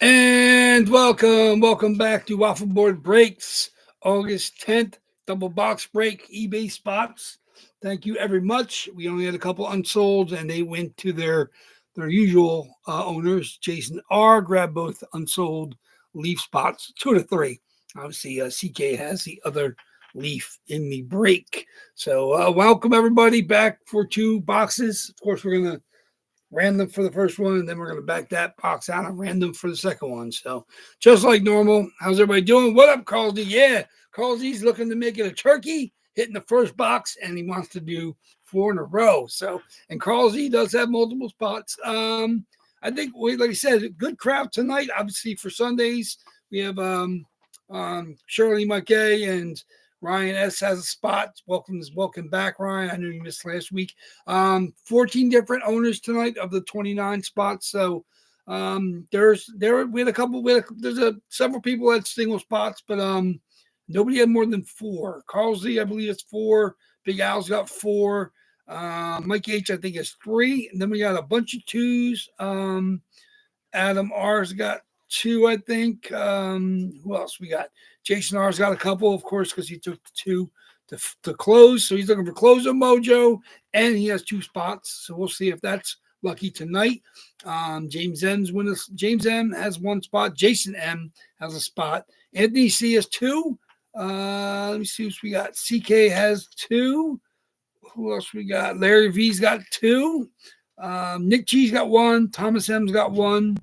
And welcome back to WAFFLEBOARD Breaks, August 10th, double box break, eBay spots. Thank you very much. We only had a couple unsold, and they went to their usual owners. Jason R. grabbed both unsold leaf spots, 2 to 3. Obviously, CK has the other leaf in the break. So, welcome everybody back for 2 boxes. Of course, we're gonna random for the first one, and then we're going to back that box out and random for the second one. So just like normal, how's everybody doing? What up, Carlsy? Yeah, Carlsy's looking to make it a turkey, hitting the first box, and he wants to do 4 in a row. So, and Carlsy does have multiple spots. I think like I said, good crowd tonight. Obviously for Sundays, we have Shirley McKay and Ryan S has a spot. Welcome back, Ryan. I know you missed last week. 14 different owners tonight of the 29 spots. So we had a couple. Several people had single spots, but nobody had more than 4. Carl Z, I believe, it's 4. Big Al's got 4. Mike H, I think, is 3. And then we got a bunch of 2s. Adam R's got 2, I think. Who else we got? Jason R's got a couple, of course, because he took the 2 to close. So he's looking for closer mojo, and he has 2 spots. So we'll see if that's lucky tonight. James M has 1 spot. Jason M has a spot. Anthony C has 2. Let me see what we got. CK has 2. Who else we got? Larry V's got 2. Nick G's got 1. Thomas M's got 1.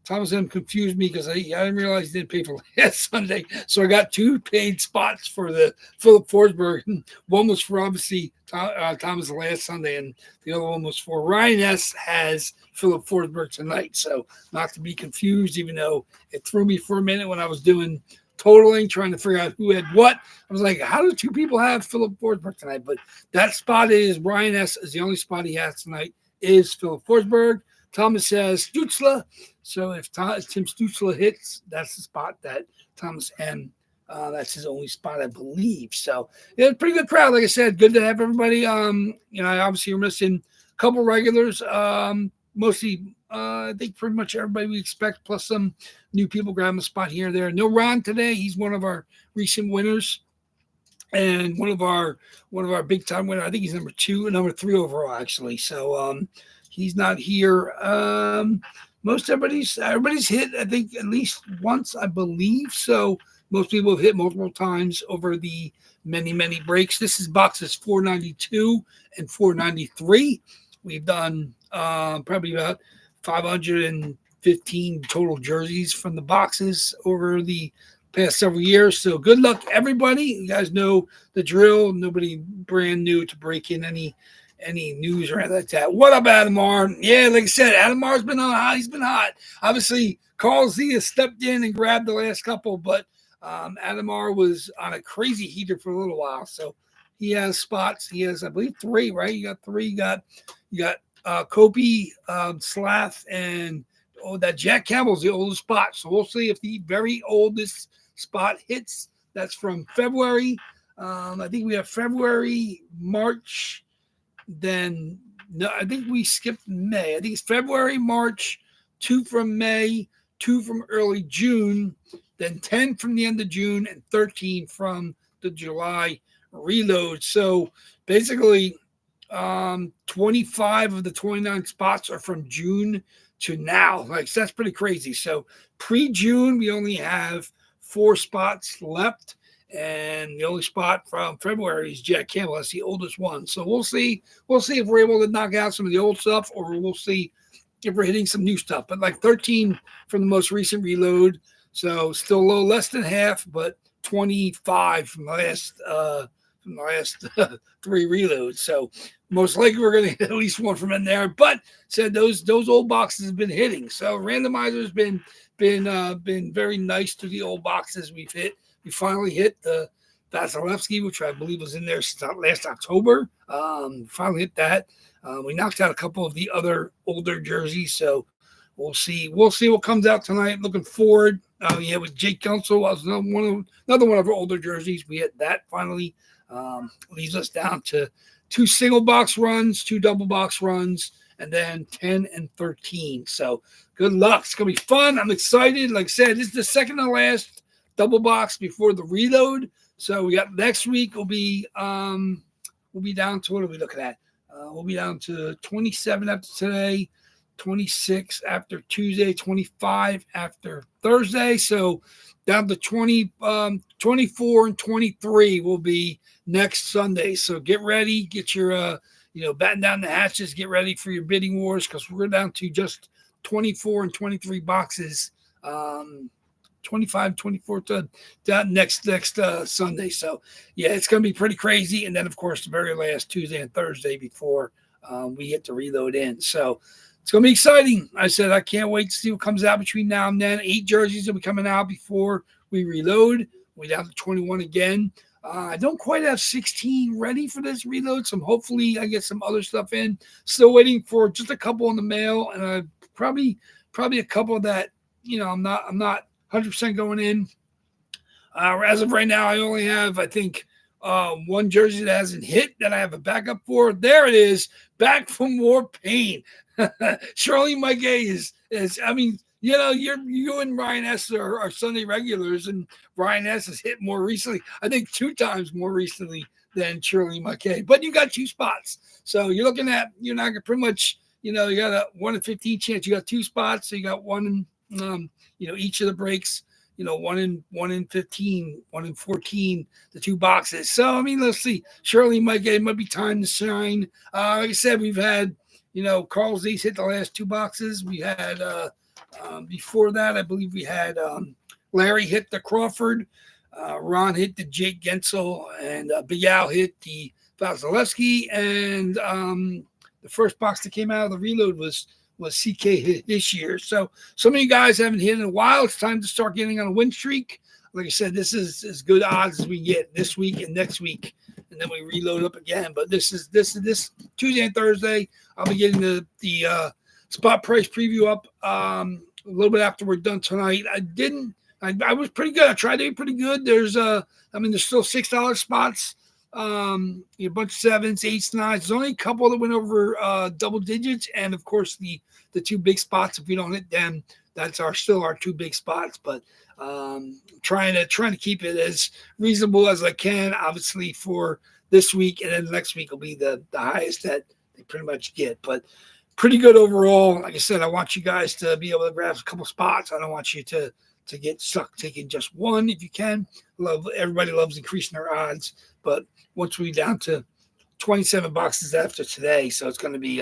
Thomas M confused me because I didn't realize he didn't pay for last Sunday. So I got 2 paid spots for the Philip Forsberg. One was for obviously Thomas last Sunday, and the other one was for Ryan S. has Philip Forsberg tonight. So not to be confused, even though it threw me for a minute when I was doing totaling, trying to figure out who had what. I was like, how do 2 people have Philip Forsberg tonight? But that spot is Ryan S. is the only spot he has tonight is Philip Forsberg. Thomas says Stutzla. So if Tim Stutzla hits, that's the spot that Thomas M. That's his only spot, I believe. So yeah, pretty good crowd. Like I said, good to have everybody. Obviously we're missing a couple regulars. Mostly, I think pretty much everybody we expect, plus some new people grabbing a spot here and there. No Ron today. He's one of our recent winners. And one of our big time winners. I think he's number 2 and number 3 overall, actually. So he's not here. Most everybody's hit, I think, at least once, I believe. So most people have hit multiple times over the many breaks. This is boxes 492 and 493. We've done probably about 515 total jerseys from the boxes over the past several years. So good luck, everybody. You guys know the drill. Nobody brand new to break in any news or anything like that. What up, Adam R? Yeah, like I said, Adam R's been on hot. He's been hot. Obviously, Carl Z has stepped in and grabbed the last couple, but Adam R was on a crazy heater for a little while. So he has spots. He has, I believe, 3, right? You got 3. You got Kopi, Slath, and that Jack Campbell's the oldest spot. So we'll see if the very oldest spot hits. That's from February. I think we have February, March. Then no, I think we skipped May. I think it's February, March, 2 from May, 2 from early June, then 10 from the end of June, and 13 from the July reload. So basically, 25 of the 29 spots are from June to now. Like, so that's pretty crazy. So pre-June, we only have 4 spots left. And the only spot from February is Jack Campbell. That's the oldest one. So we'll see. We'll see if we're able to knock out some of the old stuff, or we'll see if we're hitting some new stuff. But like 13 from the most recent reload. So still low, less than half, but 25 from the last 3 reloads. So most likely we're going to hit at least one from in there. But said those old boxes have been hitting. So randomizer's been very nice to the old boxes we've hit. We finally hit the Vasilevsky, which I believe was in there since last October. Finally hit that. We knocked out a couple of the other older jerseys, so we'll see. We'll see what comes out tonight. Looking forward. With Jake Council was another one of our older jerseys. We hit that finally. Leaves us down to 2 single box runs, 2 double box runs, and then 10 and 13. So good luck. It's going to be fun. I'm excited. Like I said, this is the second to last double box before the reload. So we got next week we'll be down to, what are we looking at? We'll be down to 27 after today, 26 after Tuesday, 25 after Thursday. So down to 24 and 23 will be next Sunday. So get ready, get your, batten down the hatches, get ready for your bidding wars, because we're down to just 24 and 23 boxes. 25, 24 to next Sunday. So yeah, it's going to be pretty crazy. And then of course the very last Tuesday and Thursday before we hit the reload in. So it's going to be exciting. I said I can't wait to see what comes out between now and then. 8 jerseys will be coming out before we reload. We're down to 21 again. I don't quite have 16 ready for this reload, so hopefully I get some other stuff in. Still waiting for just a couple in the mail, and probably a couple that I'm not 100% going in. As of right now, I only have, I think, one jersey that hasn't hit that I have a backup for. There it is, back from more pain. Shirley Maguey is. I mean, you and Ryan S are Sunday regulars, and Ryan S has hit more recently. I think 2 times more recently than Shirley Maguey. But you got 2 spots, so you're looking at pretty much. You got a 1 in 15 chance. You got 2 spots, so you got one in each of the breaks. 1 in 15, 1 in 14, the 2 boxes. So I mean, let's see. Shirley Maguey might be time to shine. Like I said, we've had Carl Zeiss hit the last 2 boxes. We had before that, I believe we had Larry hit the Crawford, Ron hit the Jake Gensel, and Big Al hit the Vasilevsky. And the first box that came out of the reload was CK hit this year. So some of you guys haven't hit in a while. It's time to start getting on a win streak. Like I said, this is as good odds as we get this week and next week, and then we reload up again. But this Tuesday and Thursday, I'll be getting the spot price preview up a little bit after we're done tonight. I was pretty good. I tried to be pretty good. There's still $6 spots. A bunch of 7s, 8s, 9s. There's only a couple that went over double digits, and of course the 2 big spots. If we don't hit them, that's still our 2 big spots. But trying to keep it as reasonable as I can, obviously, for this week, and then next week will be the highest that they pretty much get. But pretty good overall. Like I said, I want you guys to be able to grab a couple spots. I don't want you to get stuck taking just one if you can. Everybody loves increasing their odds, but once we're down to 27 boxes after today, so it's going to be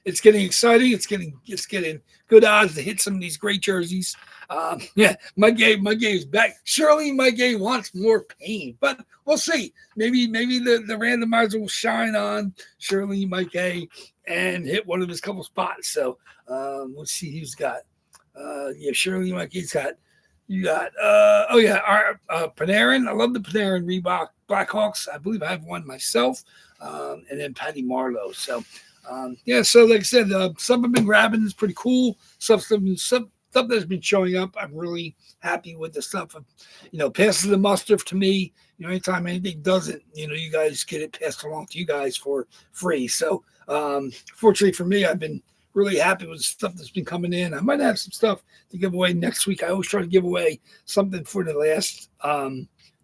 it's getting exciting. It's getting good odds to hit some of these great jerseys. Maguey is back. Shirley Maguey wants more pain, but we'll see. Maybe the randomizer will shine on Shirley Maguey and hit one of his couple spots. So we'll see who's got. Shirley Maguey's got. You got our Panarin. I love the Panarin Reebok Blackhawks. I believe I have one myself, and then Patty Marleau. So so like I said, stuff I've been grabbing is pretty cool. Stuff that's been showing up. I'm really happy with the stuff. Passes the muster to me. Anytime anything doesn't, you guys get it passed along to you guys for free. So fortunately for me, I've been really happy with the stuff that's been coming in. I might have some stuff to give away next week. I always try to give away something for the last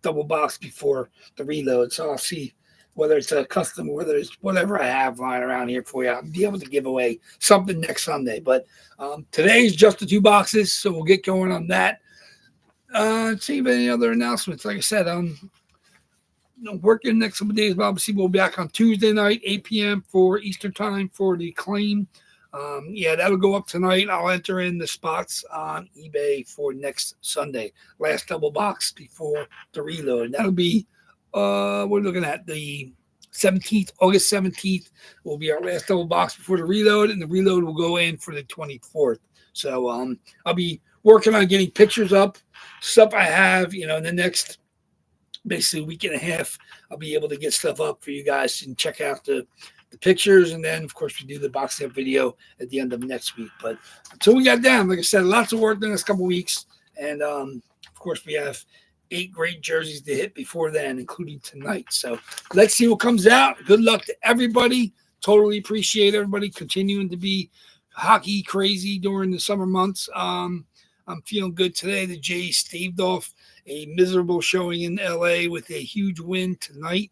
double box before the reload. So I'll see whether it's a custom or whether it's whatever I have lying around here for you. I'll be able to give away something next Sunday. But today's just the 2 boxes, so we'll get going on that. Let's see if any other announcements. Like I said, working next couple of days, but obviously we'll be back on Tuesday night, 8 p.m. for Eastern time for the claim. That'll go up tonight. I'll enter in the spots on eBay for next Sunday. Last double box before the reload. That'll be, we're looking at the 17th, August 17th will be our last double box before the reload, and the reload will go in for the 24th. So I'll be working on getting pictures up, stuff I have, in the next basically week and a half. I'll be able to get stuff up for you guys and check out the pictures, and then of course we do the box set video at the end of next week. But until we got down, like I said, lots of work the next couple of weeks, and of course we have 8 great jerseys to hit before then, including tonight. So let's see what comes out. Good luck to everybody. totally appreciate everybody continuing to be hockey crazy during the summer months. I'm feeling good today. The Jays staved off a miserable showing in LA with a huge win tonight.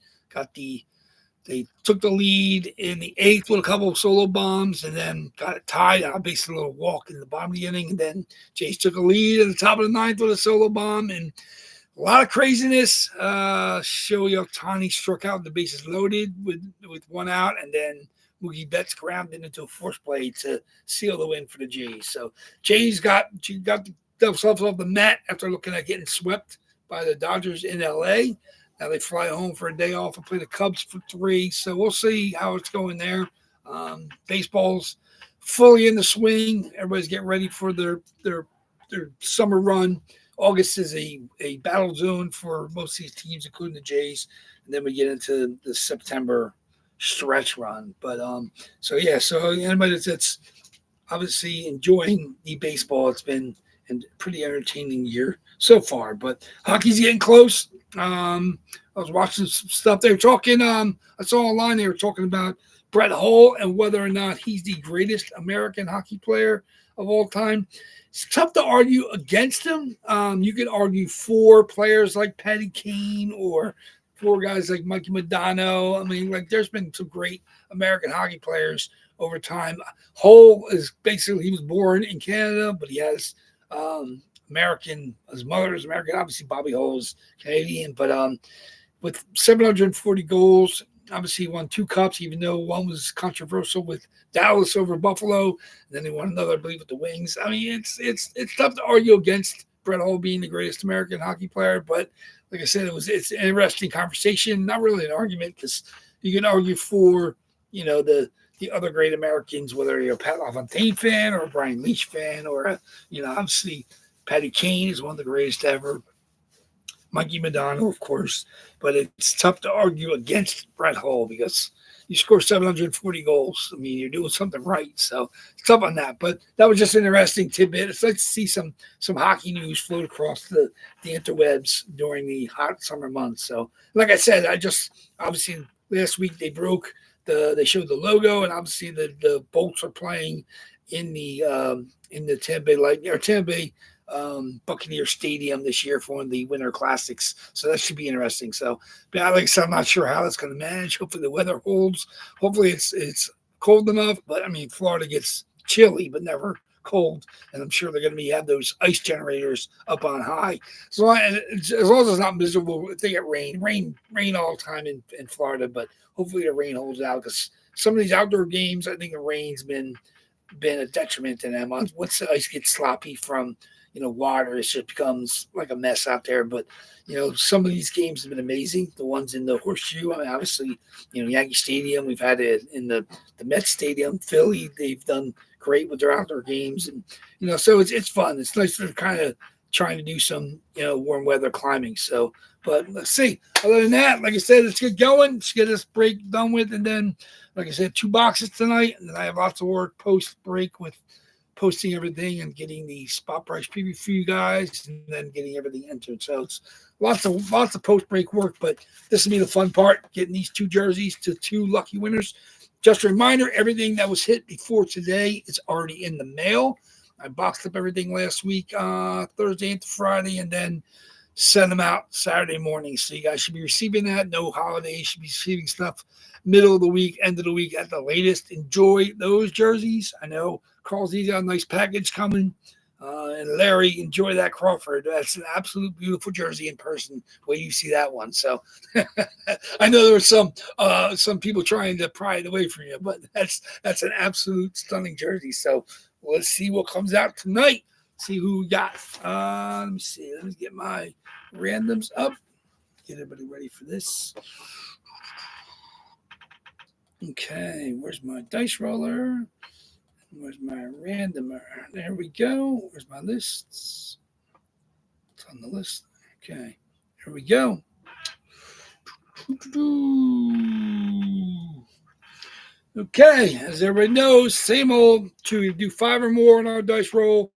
They took the lead in the eighth with a couple of solo bombs and then got it tied on basically a little walk in the bottom of the inning. And then Jays took a lead at the top of the ninth with a solo bomb and a lot of craziness. Shohei Ohtani struck out, the bases loaded with one out, and then Mookie Betts grounded into a force play to seal the win for the Jays. So Jays got themselves off the mat after looking at getting swept by the Dodgers in LA. Now they fly home for a day off and play the Cubs for 3. So we'll see how it's going there. Baseball's fully in the swing. Everybody's getting ready for their summer run. August is a battle zone for most of these teams, including the Jays. And then we get into the September stretch run. But so anybody that's obviously enjoying the baseball, it's been a pretty entertaining year so far. But hockey's getting close. I was watching some stuff. They were talking, I saw online they were talking about Brett Hull and whether or not he's the greatest American hockey player of all time. It's tough to argue against him. You could argue for players like Patty Kane or for guys like Mikey Modano. I mean, like there's been some great American hockey players over time. Hull is basically, he was born in Canada, but he has American, his mother is American. Obviously, Bobby Hull is Canadian, but with 740 goals, obviously he won 2 cups, even though one was controversial with Dallas over Buffalo. And then they won another, I believe, with the Wings. I mean, it's tough to argue against Brett Hull being the greatest American hockey player, but like I said, it's an interesting conversation. Not really an argument because you can argue for the other great Americans, whether you're a Pat LaFontaine fan or a Brian Leetch fan, or obviously Patty Kane is one of the greatest ever. Mikey Modano, of course, but it's tough to argue against Brett Hull because you score 740 goals. I mean, you're doing something right. So it's tough on that. But that was just an interesting tidbit. It's nice to see some hockey news float across the interwebs during the hot summer months. So, like I said, obviously last week they they showed the logo, and obviously the Bolts are playing in the Tampa Bay Lightning or Tampa Bay Buccaneer Stadium this year for one of the Winter Classics. So that should be interesting. So, but like I said, I'm not sure how that's going to manage. Hopefully the weather holds. Hopefully it's cold enough. But I mean, Florida gets chilly, but never cold. And I'm sure they're going to have those ice generators up on high. So as long as it's not miserable, if they get rain all the time in Florida. But hopefully the rain holds out because some of these outdoor games, I think the rain's been a detriment to them. Once the ice gets sloppy from water, it just becomes like a mess out there. But some of these games have been amazing. The ones in the Horseshoe, I mean, obviously, Yankee Stadium. We've had it in the Mets Stadium, Philly. They've done great with their outdoor games, and so it's fun. It's nice to kind of trying to do some warm weather climbing. So, but let's see. Other than that, like I said, let's get going. Let's get this break done with, and then, like I said, 2 boxes tonight, and then I have lots of work post break with posting everything and getting the spot price preview for you guys, and then getting everything entered. So it's lots of post break work, but this will be the fun part: getting these 2 jerseys to 2 lucky winners. Just a reminder: everything that was hit before today is already in the mail. I boxed up everything last week, Thursday into Friday, and then send them out Saturday morning. So you guys should be receiving that. No holidays. Should be receiving stuff middle of the week, end of the week at the latest. Enjoy those jerseys. I know Carl's got a nice package coming. And Larry, enjoy that Crawford. That's an absolute beautiful jersey in person. Wait till you see that one. So I know there were some people trying to pry it away from you, but that's an absolute stunning jersey. So let's see what comes out tonight. See who we got. Let me see. Let me get my randoms up. Get everybody ready for this. Okay, where's my dice roller? Where's my randomer? There we go. Where's my lists? It's on the list. Okay, here we go. Okay, as everybody knows, same old. To do 5 or more on our dice roll.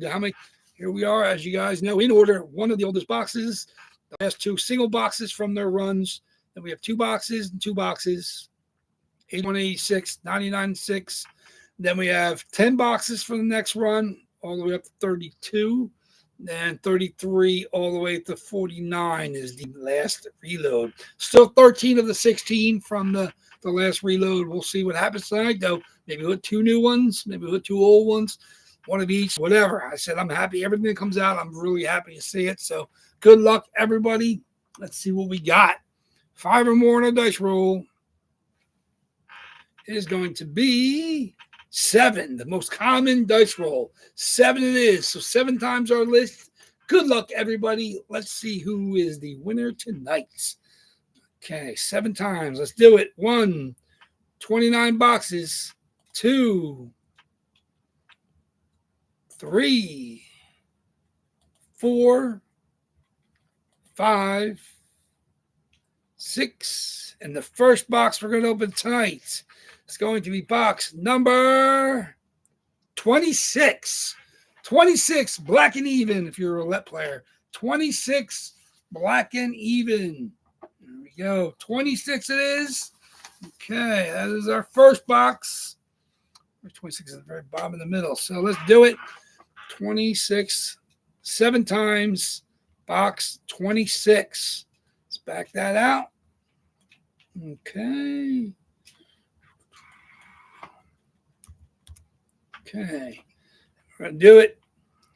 How many? Here we are, as you guys know, in order. One of the oldest boxes, the last 2 single boxes from their runs. Then we have 2 boxes and 2 boxes. 81, 86, 99, 6. Then we have 10 boxes for the next run, all the way up to 32. And 33 all the way to 49 is the last reload. Still 13 of the 16 from the last reload. We'll see what happens tonight, though. Maybe we'll hit 2 new ones, maybe we'll hit 2 old ones, one of each, whatever. I said I'm happy. Everything that comes out, I'm really happy to see it. So good luck, everybody. Let's see what we got. 5 or more on a dice roll. It is going to be 7, the most common dice roll. 7 it is. So 7 times our list. Good luck, everybody. Let's see who is the winner tonight. Okay, 7 times. Let's do it. 1, 29 boxes. 2, 3, 4, 5, 6. And the first box we're going to open tonight is going to be box number 26. 26, black and even if you're a roulette player. 26, black and even. There we go. 26 it is. Okay, that is our first box. 26 is at the very bottom in the middle. So let's do it. 26, 7 times, box 26. Let's back that out. Okay. Okay. We're going to do it.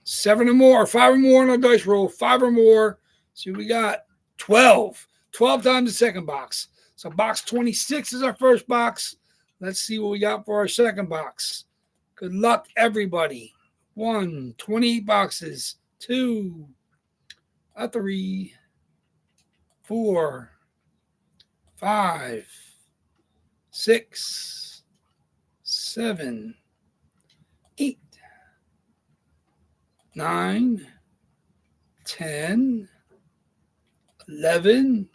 7 or more, 5 or more on our dice roll. 5 or more. See what we got. 12. 12 times the second box. So box 26 is our first box. Let's see what we got for our second box. Good luck, everybody. 1, 28 boxes. 2, 3, 4, 5, 6, 7, 8, 9, 10, 11.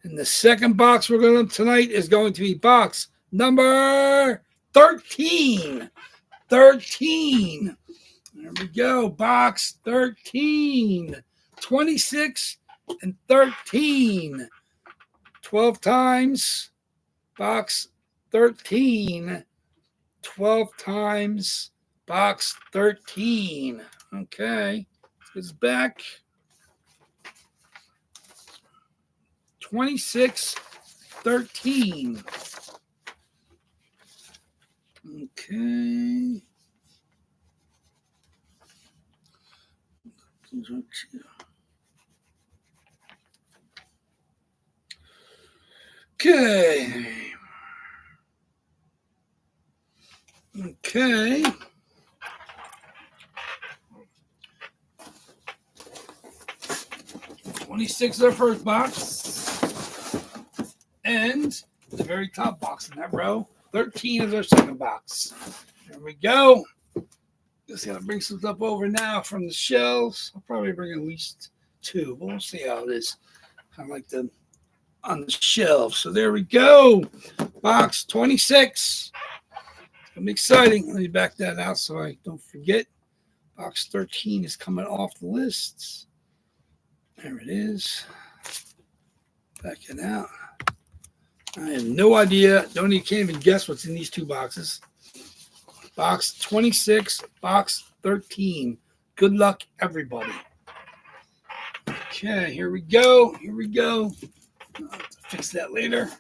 And the second box we're going to tonight is going to be box number 13. 13. There we go. Box 13. 26 and 13. 12 times. Box 13. 12 times. Box 13. Okay. It's back. 26, 13. Okay. Okay. Okay. $26 is our first box. And the very top box in that row, 13 is our second box. There we go. Just got to bring some stuff over now from the shelves. I'll probably bring at least 2, but we'll see how it is. I like them on the shelves. So there we go. Box 26. It's going to be exciting. Let me back that out so I don't forget. Box 13 is coming off the lists. There it is. Back it out. I have no idea. Can't even guess what's in these 2 boxes. Box 26, box 13. Good luck, everybody. Okay, here we go. Here we go. I'll have to fix that later.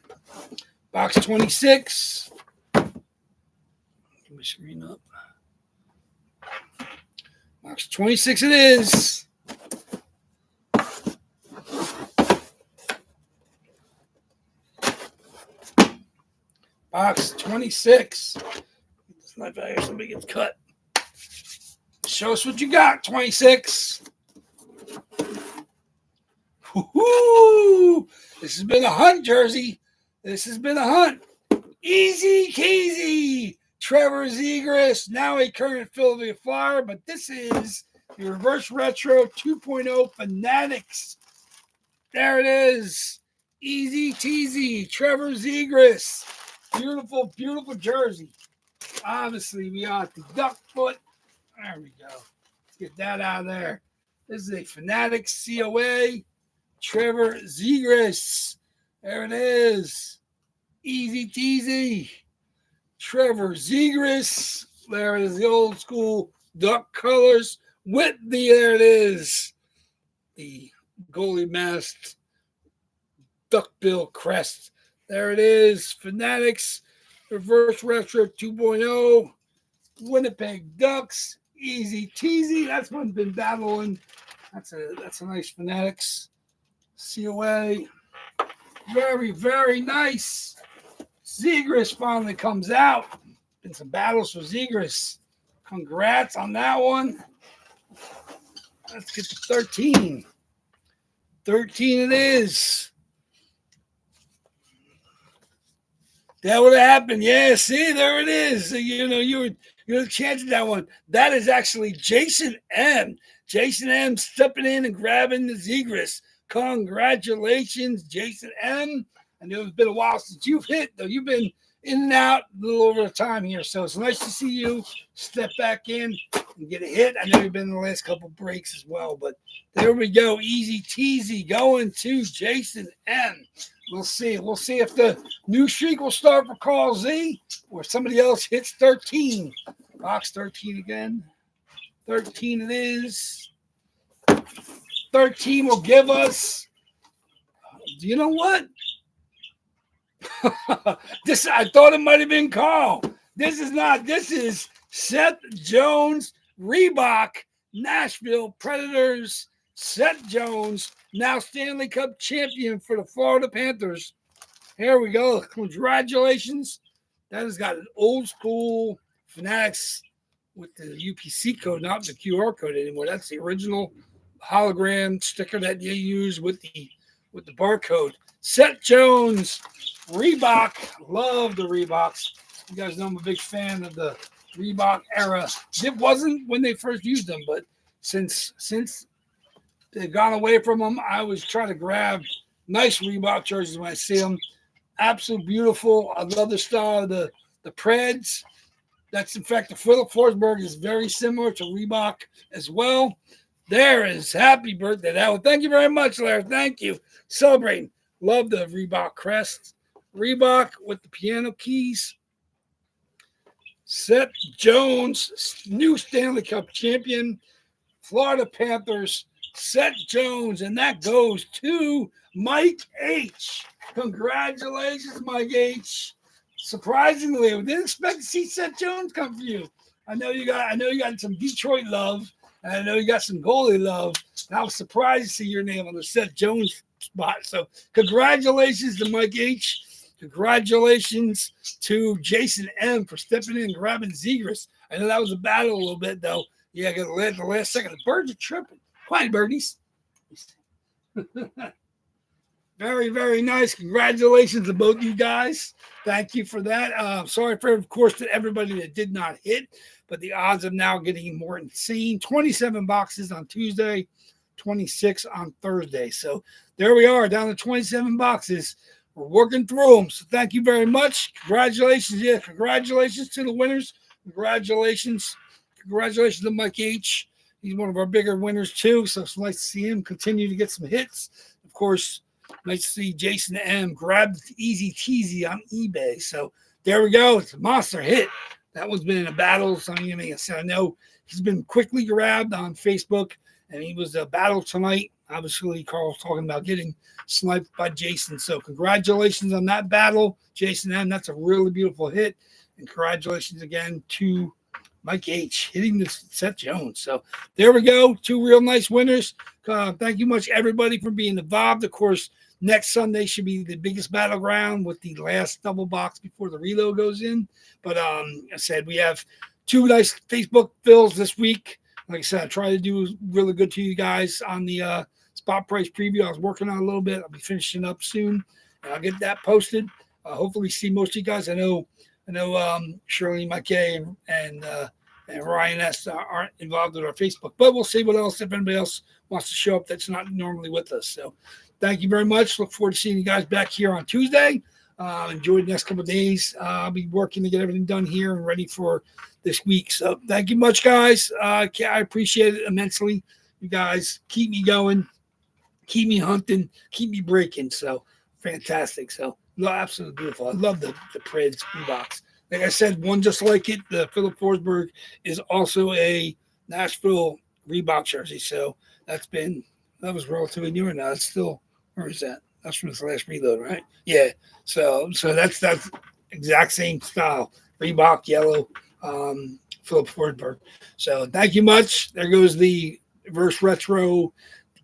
Box 26. Get my screen up. Box 26 it is. Box 26. It's not bad. Somebody gets cut. Show us what you got, 26. Woo-hoo! This has been a hunt, Jersey. This has been a hunt. Easy Keasy. Trevor Zegras, now a current Philadelphia Flyer, but this is the Reverse Retro 2.0 Fanatics. There it is. Easy teasy. Trevor Zegras. Beautiful, beautiful jersey. Obviously, we got the duck foot. There we go. Let's get that out of there. This is a Fanatics COA. Trevor Zegras. There it is. Easy teasy. Trevor Zegras. There it is, the old school duck colors with there it is, the goalie masked duckbill crest. There it is. Fanatics Reverse Retro 2.0. Winnipeg Ducks. Easy teasy. That's one's been battling. That's a nice Fanatics COA. Very, very nice. Zegras finally comes out. Been some battles for Zegras. Congrats on that one. Let's get to 13. 13 it is. That would have happened. Yeah, see, there it is. You were chanting that one. That is actually Jason M. Jason M stepping in and grabbing the Zegras. Congratulations, Jason M. I know it's been a while since you've hit, though. You've been in and out a little over the time here. So it's nice to see you step back in and get a hit. I know you've been in the last couple breaks as well, but there we go. Easy teasy going to Jason M. We'll see. We'll see if the new streak will start for Carl Z or somebody else hits 13. Box 13 again. 13 it is. 13 will give us, do you know what? I thought it might have been Carl. This is not. This is Seth Jones, Reebok, Nashville Predators. Seth Jones, now Stanley Cup champion for the Florida Panthers. Here we go. Congratulations. That has got an old school Fanatics with the UPC code, not the QR code anymore. That's the original hologram sticker that you use with the barcode. Seth Jones, Reebok. Love the Reeboks. You guys know I'm a big fan of the Reebok era. It wasn't when they first used them, but since they've gone away from them, I always try to grab nice Reebok jerseys when I see them. Absolutely beautiful. I love the style of the Preds. That's, in fact, the Forsberg is very similar to Reebok as well. There is happy birthday. Thank you very much, Larry. Thank you. Celebrating. Love the Reebok crest. Reebok with the piano keys. Seth Jones, new Stanley Cup champion. Florida Panthers. Seth Jones, and that goes to Mike H. Congratulations, Mike H. Surprisingly, we didn't expect to see Seth Jones come for you. I know you got some Detroit love, and I know you got some goalie love. And I was surprised to see your name on the Seth Jones spot. So congratulations to Mike H. Congratulations to Jason M for stepping in and grabbing Zegras. I know that was a battle a little bit, though. Yeah, I got the last second. The birds are tripping. Quiet, birdies. Very, very nice. Congratulations to both you guys. Thank you for that. Sorry for, of course, to everybody that did not hit, but the odds are now getting more insane. 27 boxes on Tuesday, 26 on Thursday. So there we are, down to 27 boxes. We're working through them. So thank you very much. Congratulations. Yeah, congratulations to the winners. Congratulations to Mike H. He's one of our bigger winners, too. So it's nice to see him continue to get some hits. Of course, nice to see Jason M grab Easy Teasy on eBay. So there we go. It's a monster hit. That one's been in a battle. So I know he's been quickly grabbed on Facebook, and he was a battle tonight. Obviously, Carl's talking about getting sniped by Jason. So congratulations on that battle, Jason M. That's a really beautiful hit. And congratulations again to Mike H. hitting the Seth Jones. So there we go. Two real nice winners. Thank you much, everybody, for being involved. Of course, next Sunday should be the biggest battleground with the last double box before the reload goes in. But I said we have two nice Facebook fills this week. Like I said, I try to do really good to you guys on the spot price preview. I was working on a little bit. I'll be finishing up soon. And I'll get that posted. Hopefully see most of you guys. I know Shirley McKay and Ryan S. aren't involved with our Facebook, but we'll see what else, if anybody else wants to show up that's not normally with us. So thank you very much. Look forward to seeing you guys back here on Tuesday. Enjoy the next couple of days. I'll be working to get everything done here and ready for this week. So thank you much, guys. I appreciate it immensely. You guys keep me going, keep me hunting, keep me breaking. So fantastic. So, no, absolutely beautiful. I love the Prids Reeboks. Like I said, one just like it, the Philip Forsberg is also a Nashville Reebok jersey. So that was relatively newer now. It's still, where is that? That's from his last reload, right? Yeah. So that's exact same style. Reebok yellow, Philip Forsberg. So thank you much. There goes the reverse retro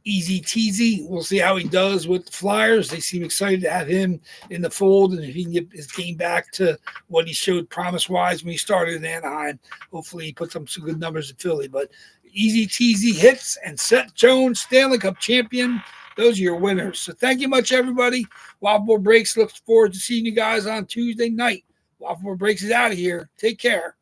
easy teasy. We'll see how he does with the Flyers. They seem excited to have him in the fold, and if he can get his game back to what he showed promise-wise when he started in Anaheim, hopefully he puts up some good numbers in Philly. But easy teasy hits and Seth Jones, Stanley Cup champion. Those are your winners. So thank you much, everybody. Waffleboard Breaks looks forward to seeing you guys on Tuesday night. Waffleboard Breaks is out of here. Take care.